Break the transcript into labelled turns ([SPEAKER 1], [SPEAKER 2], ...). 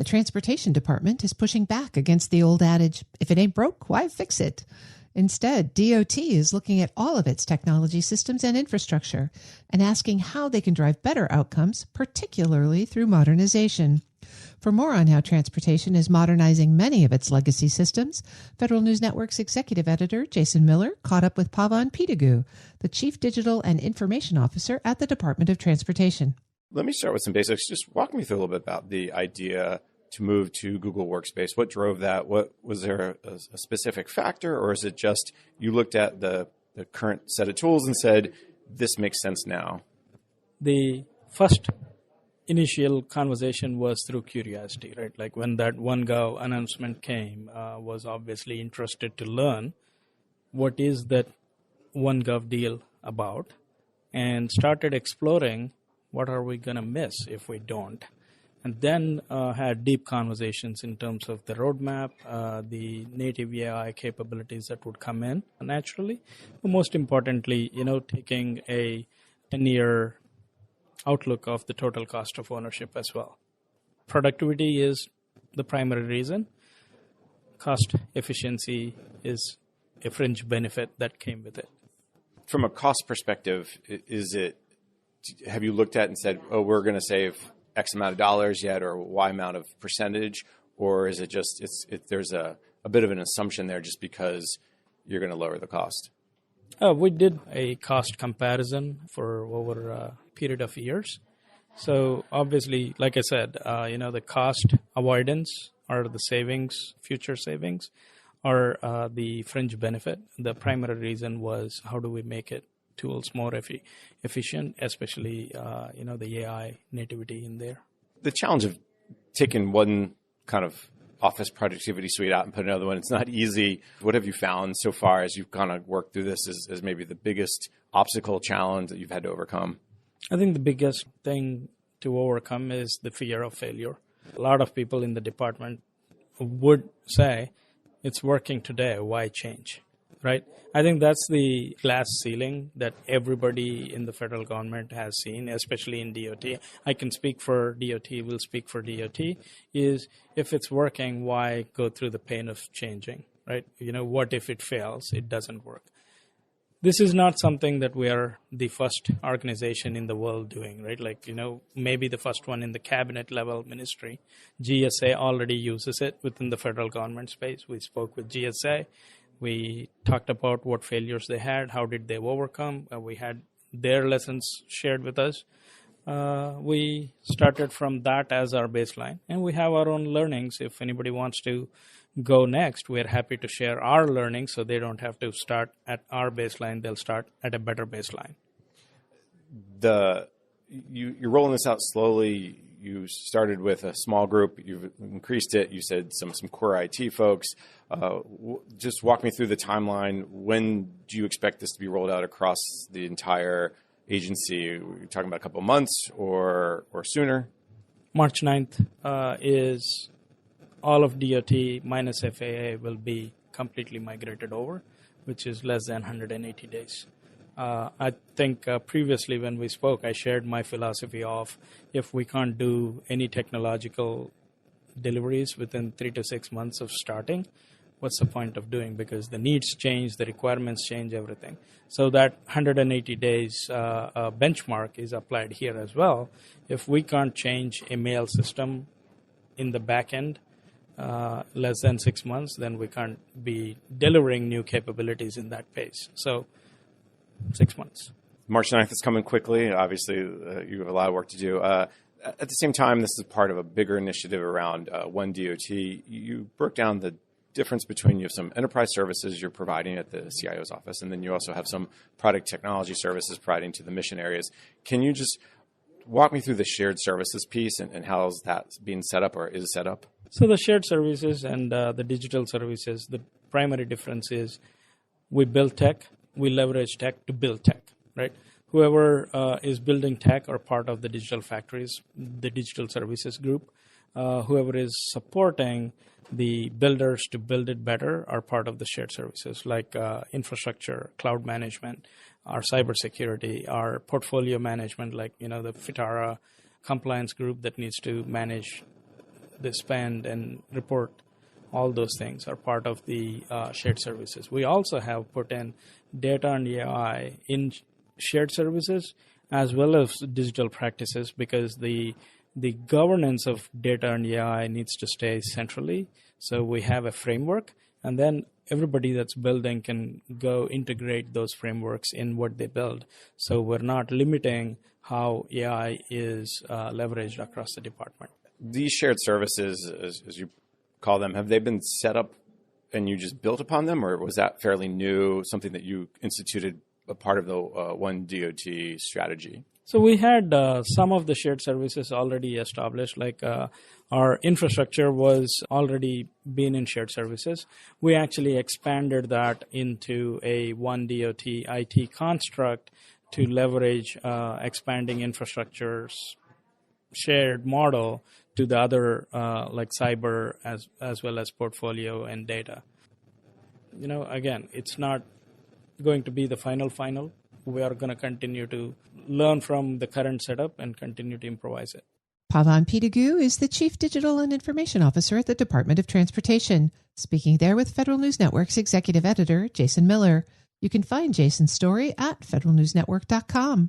[SPEAKER 1] The Transportation Department is pushing back against the old adage, if it ain't broke, why fix it? Instead, DOT is looking at all of its technology systems and infrastructure and asking how they can drive better outcomes, particularly through modernization. For more on how transportation is modernizing many of its legacy systems, Federal News Network's executive editor, Jason Miller, caught up with Pavan Pidugu, the Chief Digital and Information Officer at the Department of Transportation.
[SPEAKER 2] Let me start with some basics. Just walk me through a little bit about the idea to move to Google Workspace. What drove that? What was there a specific factor, or is it just you looked at the current set of tools and said, this makes sense now?
[SPEAKER 3] The first initial conversation was through curiosity, right? Like when that OneGov announcement came, was obviously interested to learn what is that OneGov deal about, and started exploring what are we going to miss if we don't. And then had deep conversations in terms of the roadmap, the native AI capabilities that would come in naturally. But most importantly, taking a 10-year outlook of the total cost of ownership as well. Productivity is the primary reason. Cost efficiency is a fringe benefit that came with it.
[SPEAKER 2] From a cost perspective, have you looked at and said, oh, we're going to save X amount of dollars yet, or Y amount of percentage, or is it just there's a bit of an assumption there just because you're going to lower the cost?
[SPEAKER 3] We did a cost comparison for over a period of years. So obviously, like I said, the cost avoidance or the savings, future savings, or the fringe benefit. The primary reason was how do we make it tools more efficient, especially the AI nativity in there.
[SPEAKER 2] The challenge of taking one kind of office productivity suite out and put another one, it's not easy. What have you found so far as you've kind of worked through this as maybe the biggest obstacle challenge that you've had to overcome?
[SPEAKER 3] I think the biggest thing to overcome is the fear of failure. A lot of people in the department would say, it's working today, why change? Right? I think that's the glass ceiling that everybody in the federal government has seen, especially in DOT. I can speak for DOT, will speak for DOT, is if it's working, why go through the pain of changing, right? What if it fails? It doesn't work. This is not something that we are the first organization in the world doing, right? Like, maybe the first one in the cabinet level ministry. GSA already uses it within the federal government space. We spoke with GSA. We talked about what failures they had, how did they overcome. We had their lessons shared with us. We started from that as our baseline, and we have our own learnings. If anybody wants to go next, we're happy to share our learnings so they don't have to start at our baseline. They'll start at a better baseline.
[SPEAKER 2] You're rolling this out slowly. You started with a small group. You've increased it. You said some core IT folks. Just walk me through the timeline. When do you expect this to be rolled out across the entire agency? Are we talking about a couple of months or sooner?
[SPEAKER 3] March 9th is all of DOT minus FAA will be completely migrated over, which is less than 180 days. I think previously when we spoke, I shared my philosophy of if we can't do any technological deliveries within 3 to 6 months of starting, what's the point of doing? Because the needs change, the requirements change, everything. So that 180 days benchmark is applied here as well. If we can't change a mail system in the back end less than 6 months, then we can't be delivering new capabilities in that pace. So 6 months.
[SPEAKER 2] March 9th is coming quickly. Obviously, you have a lot of work to do. At the same time, this is part of a bigger initiative around One DOT. You broke down the difference between you have some enterprise services you're providing at the CIO's office, and then you also have some product technology services providing to the mission areas. Can you just walk me through the shared services piece and how is that being set up or is set up?
[SPEAKER 3] So the shared services and the digital services, the primary difference is we build tech, we leverage tech to build tech, right? Whoever is building tech are part of the digital factories, the digital services group. Whoever is supporting the builders to build it better are part of the shared services like infrastructure, cloud management, our cybersecurity, our portfolio management, like, the FITARA compliance group that needs to manage the spend and report. All those things are part of the shared services. We also have put in data and AI in shared services as well as digital practices, because the governance of data and AI needs to stay centrally. So we have a framework, and then everybody that's building can go integrate those frameworks in what they build. So we're not limiting how AI is leveraged across the department.
[SPEAKER 2] These shared services, as you call them, have they been set up and you just built upon them, or was that fairly new, something that you instituted a part of the One DOT strategy?
[SPEAKER 3] So we had some of the shared services already established, like our infrastructure was already been in shared services. We actually expanded that into a One DOT IT construct to leverage expanding infrastructure's shared model to the other like cyber as well as portfolio and data. Again, it's not going to be the final. We are going to continue to learn from the current setup and continue to improvise it.
[SPEAKER 1] Pavan Pidugu is the Chief Digital and Information Officer at the Department of Transportation, speaking there with Federal News Network's Executive Editor, Jason Miller. You can find Jason's story at federalnewsnetwork.com.